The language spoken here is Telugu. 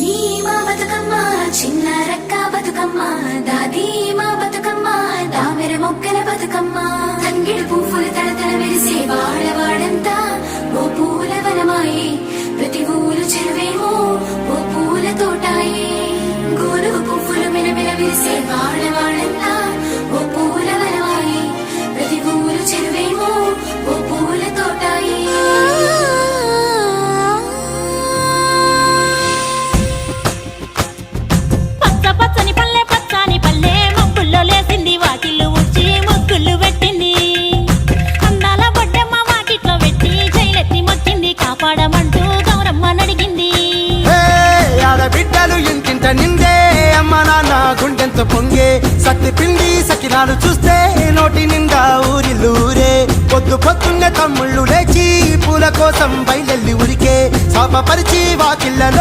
చిన్ని మా బతుకమ్మ చిన్న రక్క బతుకమ్మ దాది మా బతుకమ్మ దామెర మొక్కల బతుకమ్మ తంగిడు పువ్వులు తడతడ మెరిసే వాడవాడంతా ఓ పూల వనమాయే ప్రతి ఊరు చెరువేమో ఓ పూల తోటాయే గోరుగు పువ్వులు మెలమెల విరిసే వాడవాడంతా ఓ పూల వనమాయే ప్రతి ఊరు చెరువేమో ఓ పూల తోటాయే పచ్చని పల్లె పచ్చని పల్లె మబ్బుల్లో లేసింది వాకిళ్ళు ఊడ్చి ముగ్గులు పెట్టింది అందాల బొడ్డమ్మ వాకిట్లో పెట్టి జైలెత్తి మొక్కింది కాపాడమంటూ గౌరమ్మ నడిగింది ఆడబిడ్డలు ఇంటింట నిందే అమ్మ నాన్న గుండెంత పొంగే సత్తి పిండి సకినాలు చూస్తే నోటి నిండా ఊరిల్లూరే పొద్దు పొద్దున్నే తమ్ముళ్ళు లేచి పూల కోసం బయలెల్లి ఉరికే శాపపరిచి వాకిళ్లలో